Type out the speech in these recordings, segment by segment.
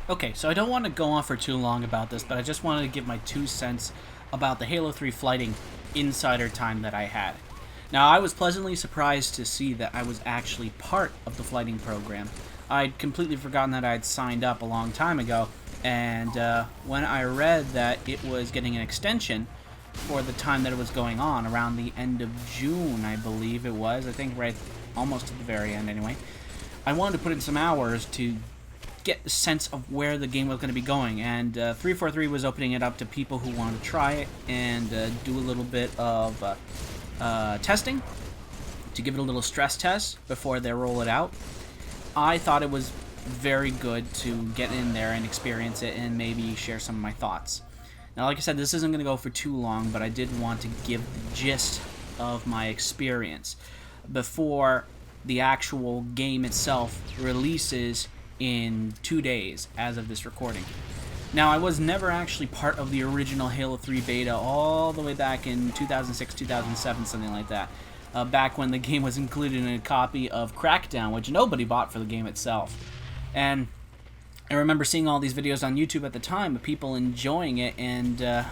Okay, so I don't want to go on for too long about this, but I just wanted to give my 2 cents about the Halo 3 flighting insider time that I had. Now, I was pleasantly surprised to see that I was actually part of the flighting program. I'd completely forgotten that I'd signed up a long time ago, and when I read that it was getting an extension for the time that it was going on, around the end of June, I believe it was, I think right almost at the very end anyway, I wanted to put in some hours to get a sense of where the game was going to be going, and 343 was opening it up to people who wanted to try it and do a little bit of testing to give it a little stress test before they roll it out. I thought it was very good to get in there and experience it and maybe share some of my thoughts. Now, like I said, this isn't going to go for too long, but I did want to give the gist of my experience before the actual game itself releases in 2 days as of this recording. Now, I was never actually part of the original Halo 3 beta all the way back in 2006, 2007, something like that. Back when the game was included in a copy of Crackdown, which nobody bought for the game itself. And I remember seeing all these videos on YouTube at the time of people enjoying it and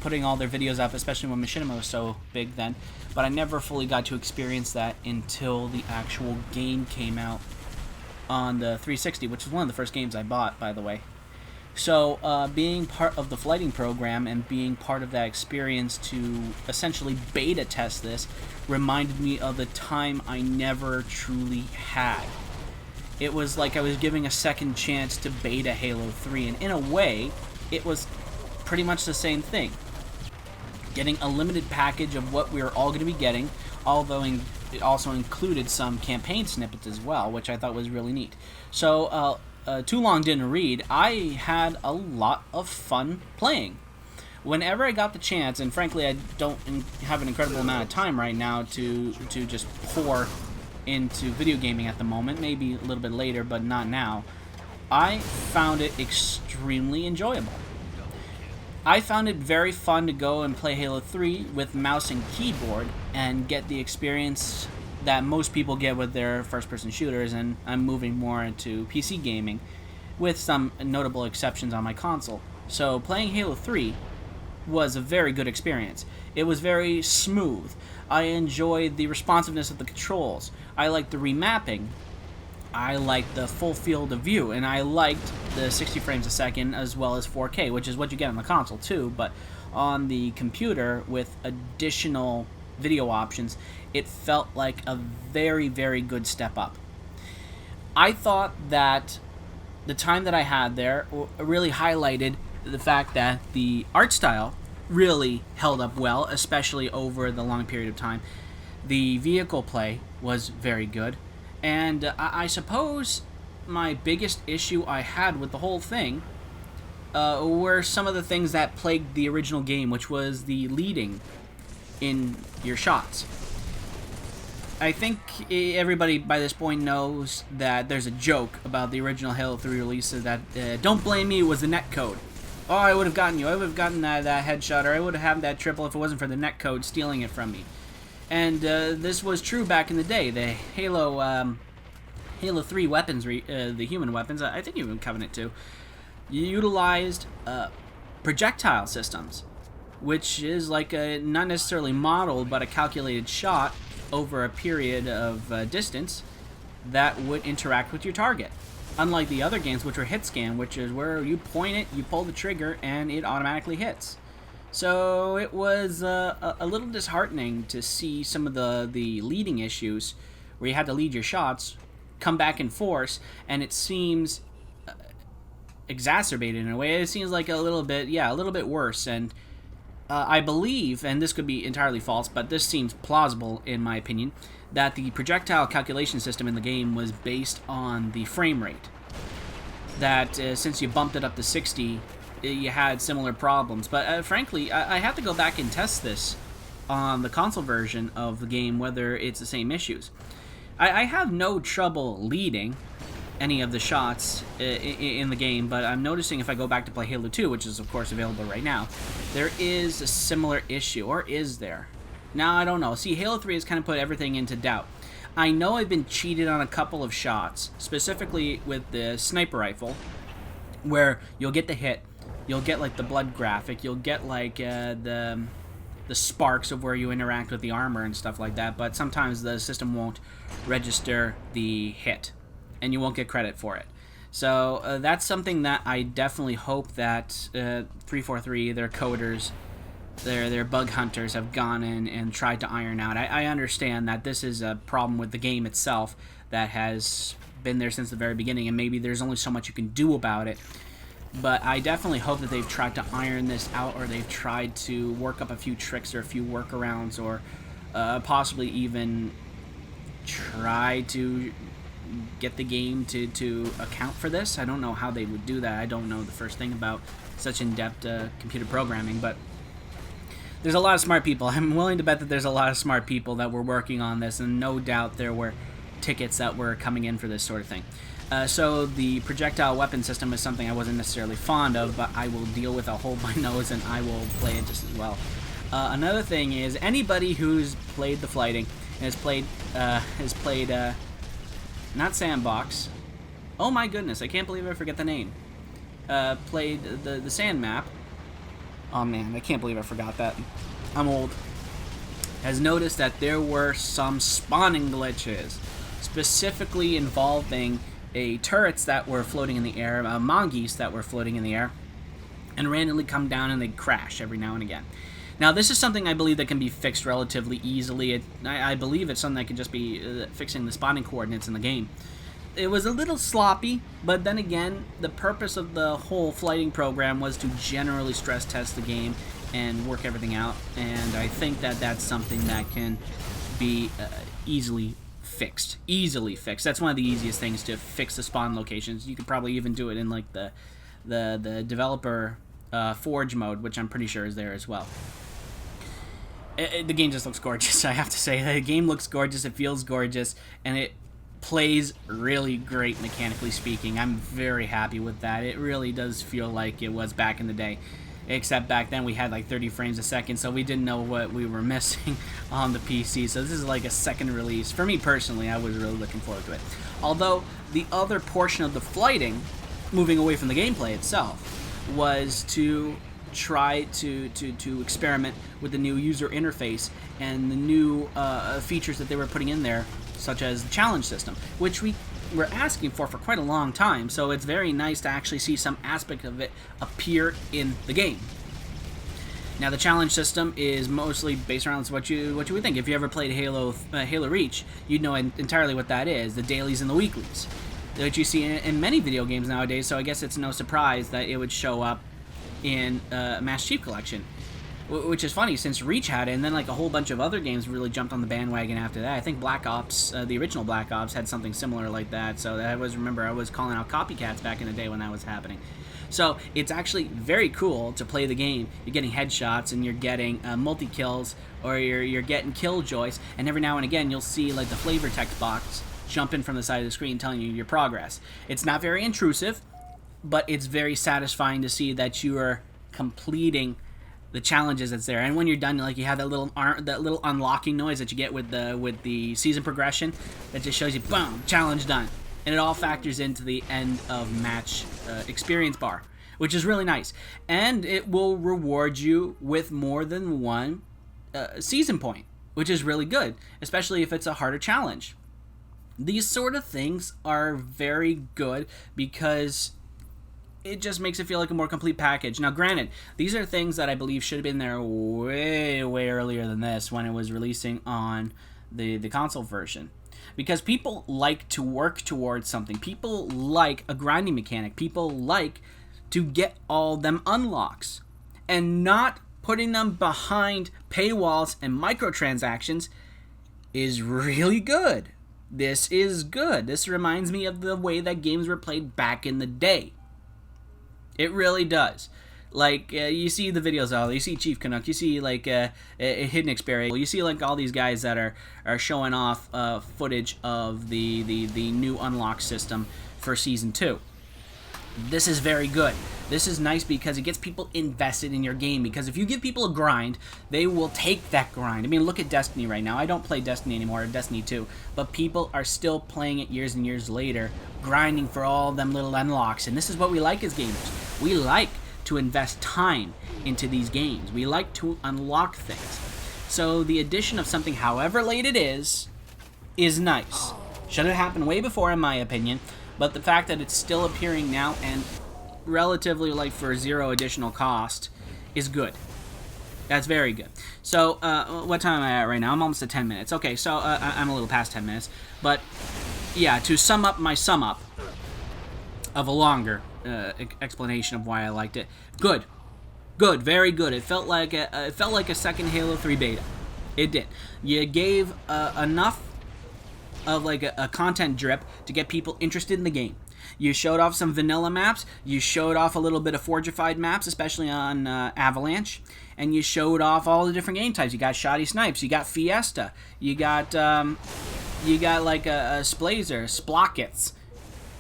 putting all their videos up, especially when Machinima was so big then. But I never fully got to experience that until the actual game came out on the 360, which is one of the first games I bought, by the way. So being part of the flighting program and being part of that experience to essentially beta test this reminded me of the time I never truly had. It was like I was giving a second chance to beta Halo 3, and in a way, it was pretty much the same thing. Getting a limited package of what we were all going to be getting, although it also included some campaign snippets as well, which I thought was really neat. So, too long didn't read, I had a lot of fun playing. Whenever I got the chance, and frankly I don't have an incredible amount of time right now to just pour into video gaming at the moment, maybe a little bit later, but not now, I found it extremely enjoyable. I found it very fun to go and play Halo 3 with mouse and keyboard and get the experience that most people get with their first-person shooters, and I'm moving more into PC gaming, with some notable exceptions on my console. So playing Halo 3 was a very good experience. It was very smooth. I enjoyed the responsiveness of the controls. I liked the remapping. I liked the full field of view, and I liked the 60 frames a second as well as 4K, which is what you get on the console too, but on the computer with additional video options, it felt like a very, very good step up. I thought that the time that I had there really highlighted the fact that the art style really held up well, especially over the long period of time. The vehicle play was very good, and I suppose my biggest issue I had with the whole thing were some of the things that plagued the original game, which was the leading in your shots. I think everybody by this point knows that there's a joke about the original Halo 3 release that don't blame me, it was the netcode. Oh, I would have gotten you. I would have gotten that headshot, or I would have had that triple if it wasn't for the netcode stealing it from me. And this was true back in the day. The Halo 3 weapons, the human weapons, I think even Covenant too, utilized projectile systems, which is like a not necessarily modeled, but a calculated shot over a period of distance that would interact with your target. Unlike the other games, which were hit scan, which is where you point it, you pull the trigger, and it automatically hits. So it was a little disheartening to see some of the leading issues where you had to lead your shots come back in force, and it seems exacerbated in a way. It seems like a little bit worse, and I believe, and this could be entirely false, but this seems plausible in my opinion, that the projectile calculation system in the game was based on the frame rate. That since you bumped it up to 60, you had similar problems. But frankly, I have to go back and test this on the console version of the game, whether it's the same issues. I have no trouble leading any of the shots in the game, but I'm noticing if I go back to play Halo 2, which is of course available right now, there is a similar issue, or is there? Now, I don't know. See, Halo 3 has kind of put everything into doubt. I know I've been cheated on a couple of shots, specifically with the sniper rifle, where you'll get the hit, you'll get like the blood graphic, you'll get like the sparks of where you interact with the armor and stuff like that, but sometimes the system won't register the hit, and you won't get credit for it. So that's something that I definitely hope that 343, their coders, their bug hunters have gone in and tried to iron out. I understand that this is a problem with the game itself that has been there since the very beginning, and maybe there's only so much you can do about it. But I definitely hope that they've tried to iron this out, or they've tried to work up a few tricks or a few workarounds, or possibly even try to get the game to account for this. I don't know how they would do that. I don't know the first thing about such in-depth computer programming, but there's a lot of smart people. I'm willing to bet that there's a lot of smart people that were working on this, and no doubt there were tickets that were coming in for this sort of thing. So the projectile weapon system is something I wasn't necessarily fond of, but I will deal with. I'll hold my nose and I will play it just as well. Another thing is, anybody who's played the flighting and has played not Sandbox. Oh my goodness, I can't believe I forget the name. Played the sand map. Oh man, I can't believe I forgot that. I'm old. Has noticed that there were some spawning glitches, specifically involving turrets that were floating in the air, mongoose that were floating in the air, and randomly come down and they'd crash every now and again. Now, this is something I believe that can be fixed relatively easily. I believe it's something that can just be fixing the spawning coordinates in the game. It was a little sloppy, but then again, the purpose of the whole flighting program was to generally stress test the game and work everything out, and I think that that's something that can be easily fixed. That's one of the easiest things, to fix the spawn locations. You could probably even do it in like the developer forge mode, which I'm pretty sure is there as well. The game just looks gorgeous, I have to say. The game looks gorgeous, it feels gorgeous, and it plays really great mechanically speaking. I'm very happy with that. It really does feel like it was back in the day. Except back then we had like 30 frames a second, so we didn't know what we were missing on the PC. So this is like a second release. For me personally, I was really looking forward to it. Although the other portion of the flighting, moving away from the gameplay itself, was to try to experiment with the new user interface and the new features that they were putting in there, such as the challenge system, which we were asking for quite a long time. So it's very nice to actually see some aspect of it appear in the game. Now, the challenge system is mostly based around what you would think. If you ever played Halo Reach, you'd know entirely what that is: the dailies and the weeklies that you see in many video games nowadays. So I guess it's no surprise that it would show up in Master Chief Collection, which is funny since Reach had it, and then like a whole bunch of other games really jumped on the bandwagon after that. I think Black Ops, the original Black Ops, had something similar like that. So I was calling out copycats back in the day when that was happening. So it's actually very cool to play the game. You're getting headshots and you're getting multi-kills, or you're getting killjoys, and every now and again you'll see like the flavor text box jump in from the side of the screen telling you your progress. It's not very intrusive, but it's very satisfying to see that you are completing the challenges that's there. And when you're done, like, you have that little unlocking noise that you get with the season progression that just shows you, boom, challenge done. And it all factors into the end of match experience bar, which is really nice. And it will reward you with more than one season point, which is really good, especially if it's a harder challenge. These sort of things are very good because it just makes it feel like a more complete package. Now, granted, these are things that I believe should have been there way, way earlier than this, when it was releasing on the console version. Because people like to work towards something. People like a grinding mechanic. People like to get all them unlocks. And not putting them behind paywalls and microtransactions is really good. This is good. This reminds me of the way that games were played back in the day. It really does. Like, you see the videos out there, you see Chief Canuck, you see, like, Hidden Experience, you see, like, all these guys that are showing off footage of the new unlock system for Season 2. This is very good. This is nice because it gets people invested in your game, because if you give people a grind, they will take that grind. I mean, look at Destiny right now. I don't play Destiny anymore, or Destiny 2, but people are still playing it years and years later, grinding for all them little unlocks, and this is what we like as gamers. We like to invest time into these games. We like to unlock things. So the addition of something, however late it is nice. Should have happened way before, in my opinion, but the fact that it's still appearing now and relatively like for zero additional cost is good. That's very good. So what time am I at right now? I'm almost at 10 minutes. Okay, so I'm a little past 10 minutes, but yeah, to sum up my sum up of a longer explanation of why I liked it. Good, very good. It felt like a second Halo 3 beta. It did. You gave enough of like a content drip to get people interested in the game. You showed off some vanilla maps, you showed off a little bit of forgified maps, especially on Avalanche, and you showed off all the different game types. You got Shoddy Snipes, you got Fiesta, you got like a Splazer, Splockets.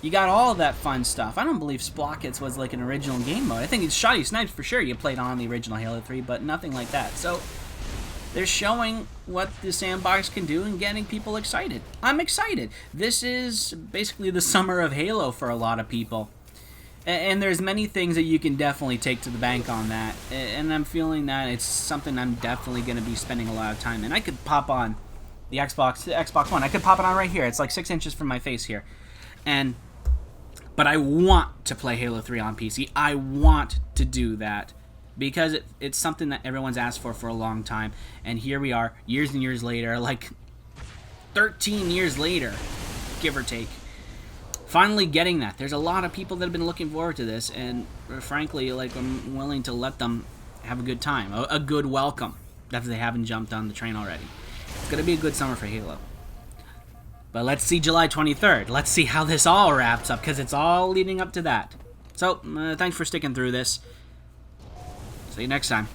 You got all of that fun stuff. I don't believe Splockets was like an original game mode. I think it's Shoddy Snipes for sure you played on the original Halo 3, but nothing like that. So they're showing what the sandbox can do and getting people excited. I'm excited. This is basically the summer of Halo for a lot of people. And there's many things that you can definitely take to the bank on that. And I'm feeling that it's something I'm definitely going to be spending a lot of time in. I could pop on the Xbox One. I could pop it on right here. It's like 6 inches from my face here. But I want to play Halo 3 on PC. I want to do that, because it's something that everyone's asked for a long time, and here we are, years and years later, like 13 years later, give or take, finally getting that. There's a lot of people that have been looking forward to this, and frankly, like, I'm willing to let them have a good time, a good welcome, if they haven't jumped on the train already. It's going to be a good summer for Halo. But let's see July 23rd. Let's see how this all wraps up, because it's all leading up to that. So, thanks for sticking through this. See you next time.